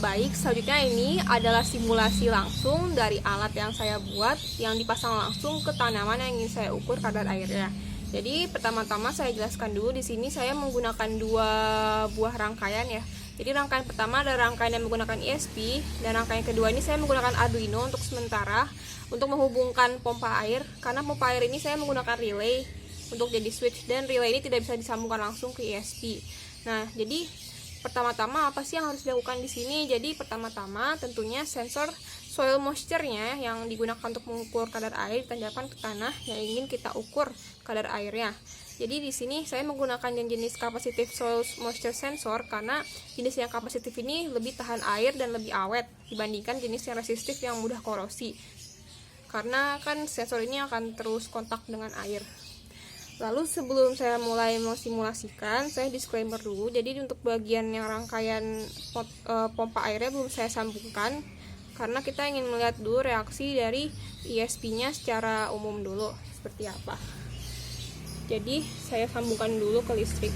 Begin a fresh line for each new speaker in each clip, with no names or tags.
Baik, selanjutnya ini adalah simulasi langsung dari alat yang saya buat yang dipasang langsung ke tanaman yang ingin saya ukur kadar airnya. Jadi pertama-tama saya jelaskan dulu, di sini saya menggunakan 2 buah rangkaian ya. Jadi rangkaian pertama adalah rangkaian yang menggunakan ESP, dan rangkaian kedua ini saya menggunakan Arduino untuk sementara untuk menghubungkan pompa air, karena pompa air ini saya menggunakan relay untuk jadi switch, dan relay ini tidak bisa disambungkan langsung ke ESP. Nah, jadi pertama-tama apa sih yang harus dilakukan di sini? Jadi pertama-tama tentunya sensor soil moisture-nya yang digunakan untuk mengukur kadar air ditancapkan ke tanah yang ingin kita ukur kadar airnya. Jadi di sini saya menggunakan yang jenis capacitive soil moisture sensor karena jenis yang kapasitif ini lebih tahan air dan lebih awet dibandingkan jenis yang resistif yang mudah korosi. Karena kan sensor ini akan terus kontak dengan air. Lalu sebelum saya mulai mensimulasikan, saya disclaimer dulu. Jadi untuk bagian yang rangkaian pompa airnya belum saya sambungkan, karena kita ingin melihat dulu reaksi dari ESP-nya secara umum dulu seperti apa. Jadi saya sambungkan dulu ke listrik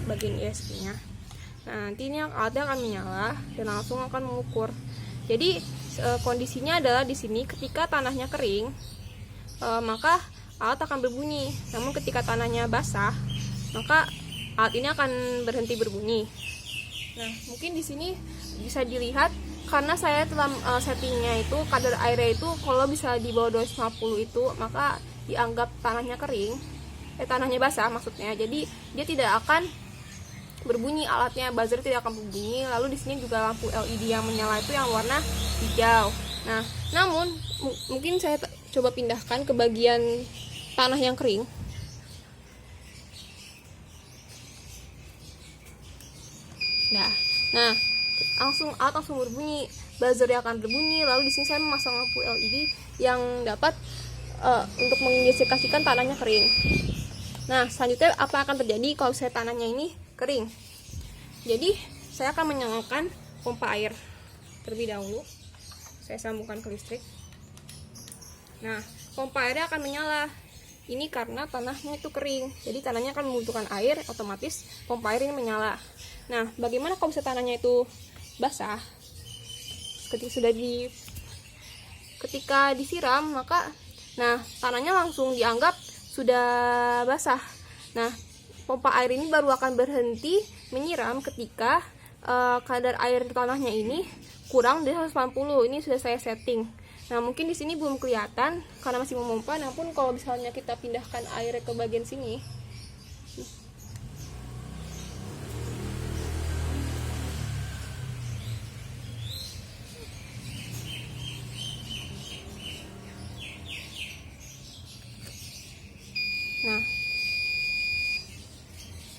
bagian ESP-nya. Nah, nanti ini alatnya akan menyala dan langsung akan mengukur. Jadi kondisinya adalah di sini ketika tanahnya kering, maka alat akan berbunyi. Namun ketika tanahnya basah, maka alat ini akan berhenti berbunyi. Nah, mungkin di sini bisa dilihat karena saya telah settingnya itu kadar airnya itu kalau bisa di bawah 250 itu, maka dianggap tanahnya kering, tanahnya basah maksudnya. Jadi dia tidak akan berbunyi, alatnya buzzer tidak akan berbunyi. Lalu di sini juga lampu LED yang menyala itu yang warna hijau. Nah, namun mungkin saya coba pindahkan ke bagian tanah yang kering. Nah, alat langsung berbunyi, buzzernya akan berbunyi. Lalu di sini saya memasang lampu LED yang dapat untuk mengindikasikan tanahnya kering. Nah, selanjutnya apa akan terjadi kalau saya tanahnya ini kering? Jadi saya akan menyalakan pompa air terlebih dahulu. Saya sambungkan ke listrik. Nah, pompa airnya akan menyala. Ini karena tanahnya itu kering, jadi tanahnya akan membutuhkan air, otomatis pompa air ini menyala. Nah, bagaimana kalau misalnya tanahnya itu basah? Ketika disiram, maka tanahnya langsung dianggap sudah basah. Nah, pompa air ini baru akan berhenti menyiram ketika kadar air di tanahnya ini kurang dari 180. Ini sudah saya setting. Nah, mungkin di sini belum kelihatan karena masih memompa. Namun kalau misalnya kita pindahkan air ke bagian sini, nah,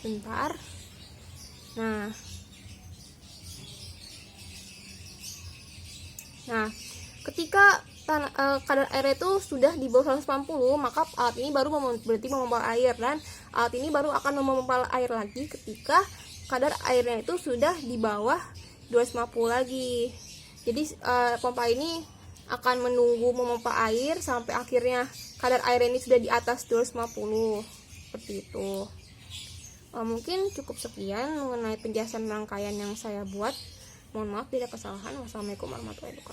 bentar. Nah, ketika kadar air itu sudah di bawah 180, maka alat ini baru berhenti memompa air, dan alat ini baru akan memompa air lagi ketika kadar airnya itu sudah di bawah 250 lagi. Jadi pompa ini akan menunggu memompa air sampai akhirnya kadar air ini sudah di atas 250. Seperti itu. Mungkin cukup sekian mengenai penjelasan rangkaian yang saya buat. Mohon maaf bila kesalahan. Wassalamualaikum warahmatullahi wabarakatuh.